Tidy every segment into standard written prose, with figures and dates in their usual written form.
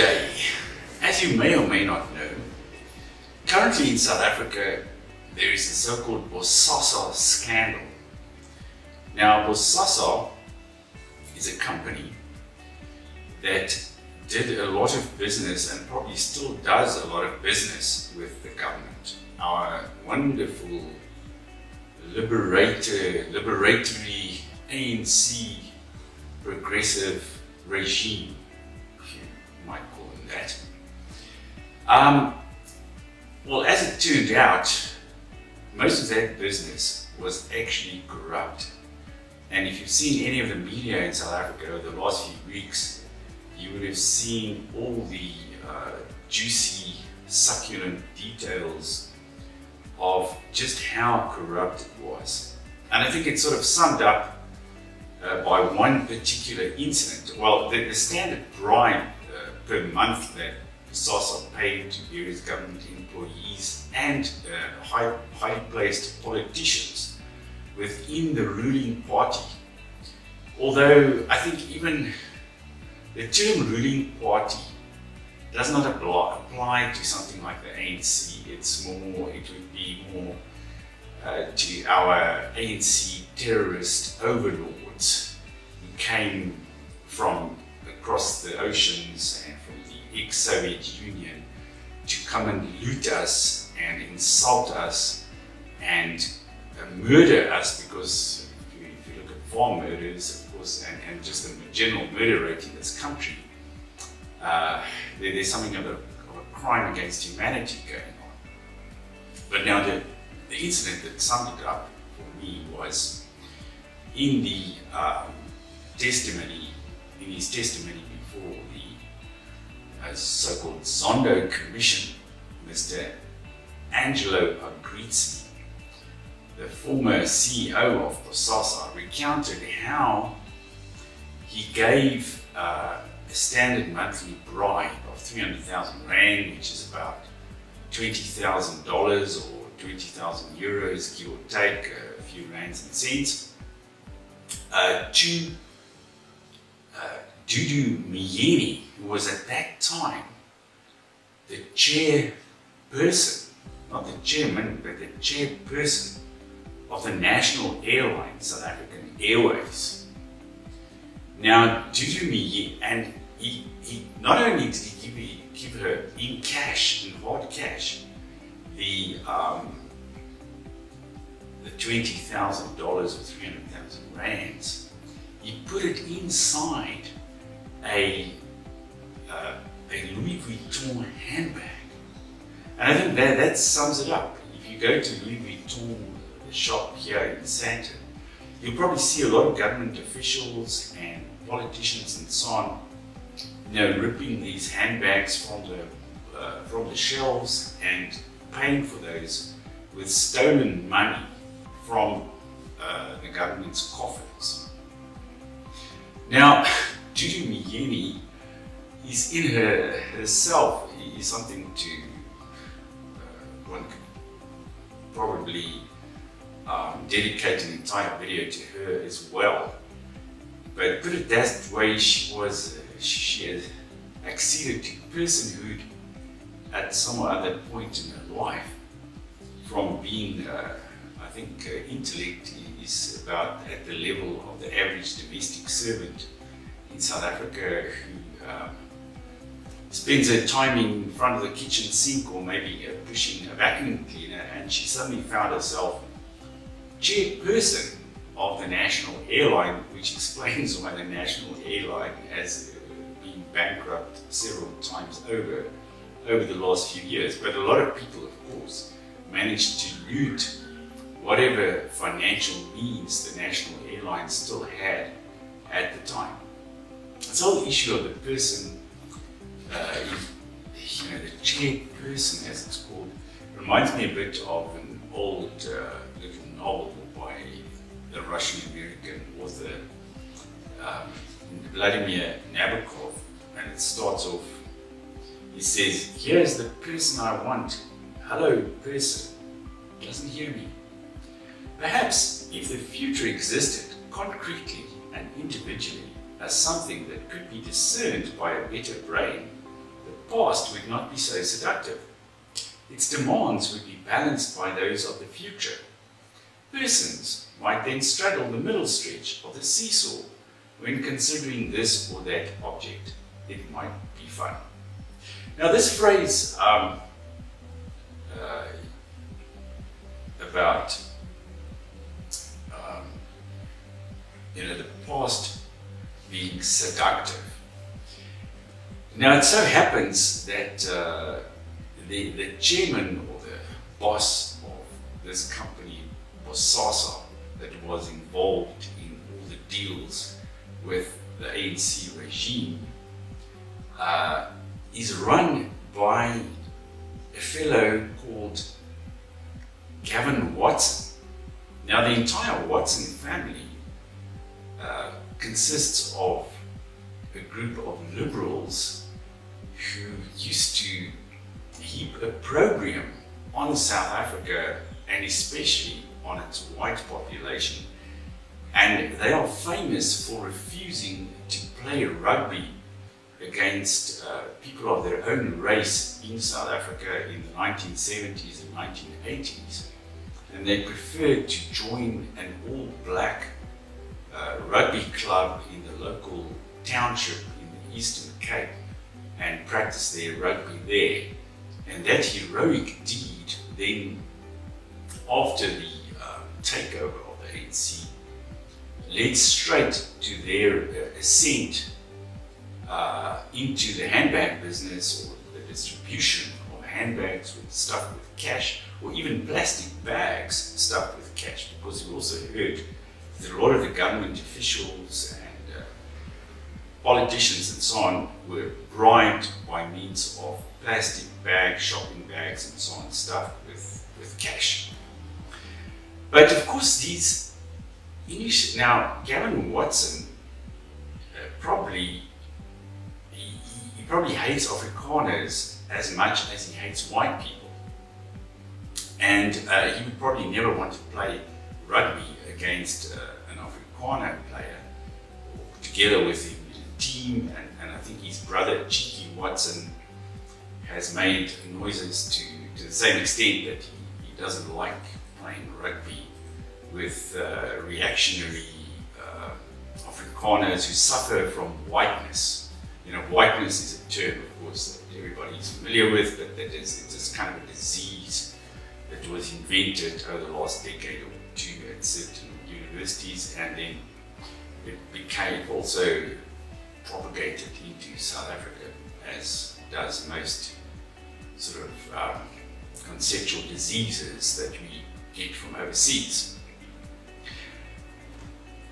day. As you may or may not know, currently in South Africa there is the so-called Bosasa scandal. Now, Bosasa is a company that did a lot of business and probably still does a lot of business with the government. Our wonderful liberatory ANC progressive regime, if you might call them that. Well, as it turned out, most of that business was actually corrupt. And if you've seen any of the media in South Africa over the last few weeks, you would have seen all the juicy, succulent details of just how corrupt it was. And I think it's sort of summed up by one particular incident. Well, the standard bribe per month that Bosasa paid to various government employees and highly placed politicians within the ruling party. Although I think even the term ruling party does not apply to something like the ANC. It would be more to our ANC terrorist overlords who came from across the oceans and from the ex-Soviet Union to come and loot us and insult us and murder us, because if you look at farm murders, of course, and just the general murder rate in this country, there's something of a crime against humanity going on. But now the incident that summed it up for me was in the his testimony before the so-called Zondo Commission. Mr. Angelo Agrizzi, the former CEO of Bosasa, recounted how he gave a standard monthly bribe of 300,000 Rand, which is about $20,000 or 20,000 euros, give or take, a few rands and cents, to Dudu Myeni, who was at that time the chairperson, not the chairman, but the chairperson of the national airline, South African Airways. Now, Dudu Myeni, and he not only did he give her in cash, in hard cash, the $20,000 or 300,000 rands, he put it inside a Louis Vuitton handbag. And I think that sums it up. If you go to Louis Vuitton, the shop here in Sandton, you'll probably see a lot of government officials and politicians and so on, ripping these handbags from the shelves and paying for those with stolen money from the government's coffers. Now, Dudu Myeni is in herself is something to one could probably dedicate an entire video to her as well. But put it that way, she has acceded to personhood at some other point in her life, from being, I think, intellect is about at the level of the average domestic servant in South Africa who spends her time in front of the kitchen sink or maybe pushing a vacuum cleaner, and she suddenly found herself chairperson of the national airline, which explains why the national airline has been bankrupt several times over the last few years. But a lot of people, of course, managed to loot whatever financial means the national airline still had at the time. This whole issue of the person, the chairperson, as it's called, reminds me a bit of an old little novel by the Russian-American author Vladimir Nabokov, and it starts off, he says, "Here's the person I want. Hello, person." Doesn't hear me. Perhaps if the future existed concretely and individually as something that could be discerned by a better brain, the past would not be so seductive. Its demands would be balanced by those of the future. Persons might then straddle the middle stretch of the seesaw when considering this or that object. It might be fun. Now this phrase about the past being seductive. Now it so happens that the chairman or the boss of this company, Bosasa, that was involved in all the deals with the ANC regime, is run by a fellow called Gavin Watson. Now the entire Watson family consists of a group of liberals who used to heap a program on South Africa and especially on its white population, and they are famous for refusing to play rugby against people of their own race in South Africa in the 1970s and 1980s, and they preferred to join an all-black rugby club in the local township in the Eastern Cape and practice their rugby there. And that heroic deed then, after the takeover of the ANC, led straight to their ascent into the handbag business, or the distribution of handbags with stuffed with cash, or even plastic bags stuffed with cash, because we also heard that a lot of the government officials and politicians and so on were bribed by means of plastic bags, shopping bags and so on, stuffed with cash. But of course these now Gavin Watson probably hates Afrikaners as much as he hates white people, and he would probably never want to play rugby against an Afrikaner player or together with him in a team, and I think his brother Cheeky Watson has made noises to the same extent that he doesn't like playing rugby with reactionary Afrikaners who suffer from whiteness. Whiteness is a term, of course, that everybody is familiar with, but that it's kind of a disease that was invented over the last decade or two at certain universities, and then it became also propagated into South Africa, as does most sort of conceptual diseases that we get from overseas.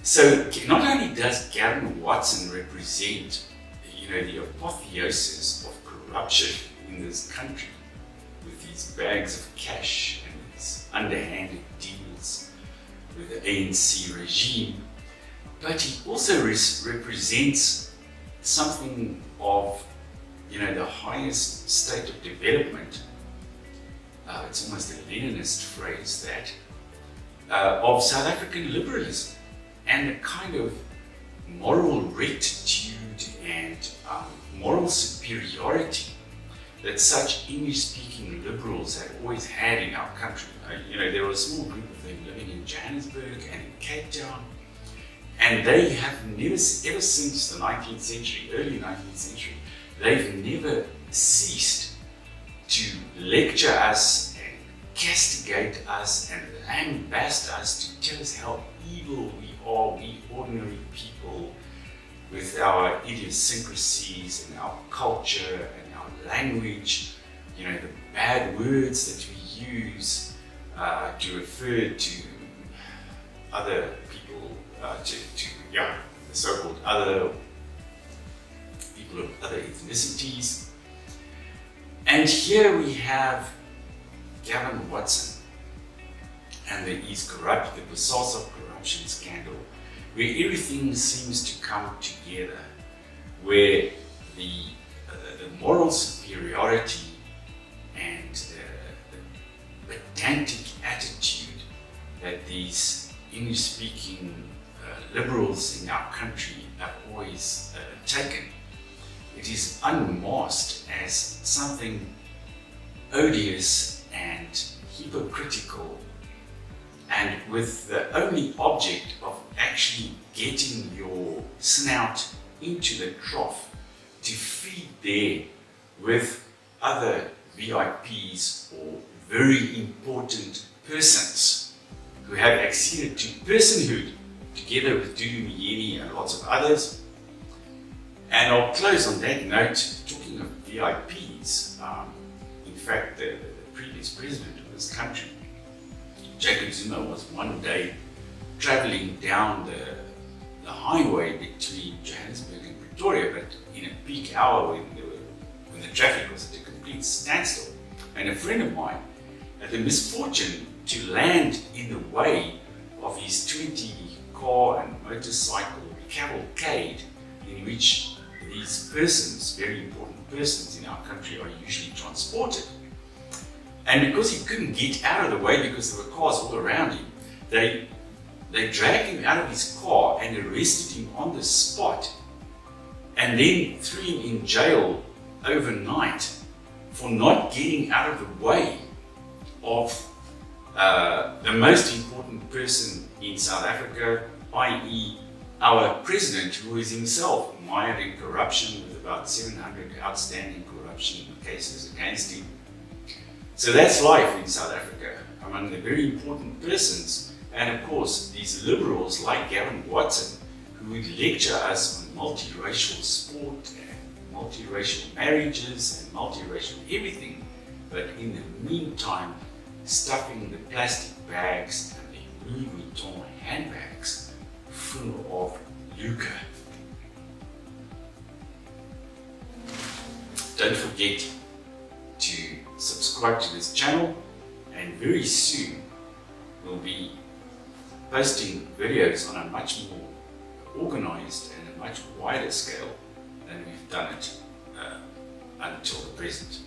So not only does Gavin Watson represent the apotheosis of corruption in this country with these bags of cash and these underhanded deals with the ANC regime, but he also represents something of the highest state of development. It's almost a Leninist phrase, that of South African liberalism, and a kind of moral rectitude and moral superiority that such English-speaking liberals have always had in our country. There were a small group of them living in Johannesburg and in Cape Town, and they have never, ever since the 19th century, early 19th century, they've never ceased to lecture us and castigate us and lambast us to tell us how evil we are, we ordinary people, with our idiosyncrasies and our culture and our language, the bad words that we use to refer to other people, the so-called other people of other ethnicities. And here we have Gavin Watson and the Bosasa corruption scandal, where everything seems to come together, where the moral superiority and the pedantic attitude that these English-speaking liberals in our country have always taken it is unmasked as something odious and hypocritical, and with the only object of actually getting your snout into the trough to feed there with other VIPs or very important persons who have acceded to personhood together with Dudu Myeni and lots of others. And I'll close on that note, talking of VIPs. In fact, the previous president of this country, Jacob Zuma, was one day traveling down the highway between Johannesburg and Pretoria, but in a peak hour when the traffic was at a complete standstill. And a friend of mine had the misfortune to land in the way of his 20-car and motorcycle cavalcade, in which these persons, very important persons in our country, are usually transported. And because he couldn't get out of the way because there were cars all around him, they dragged him out of his car and arrested him on the spot, and then threw him in jail overnight for not getting out of the way of the most important person in South Africa, i.e. our president, who is himself mired in corruption with about 700 outstanding corruption cases against him. So that's life in South Africa, among the very important persons. And of course, these liberals like Gavin Watson, who would lecture us on multiracial sport and multiracial marriages and multiracial everything, but in the meantime, stuffing the plastic bags and the Louis Vuitton handbags full of lucre. Don't forget to subscribe to this channel, and very soon we'll be posting videos on a much more organized and a much wider scale than we've done it until the present.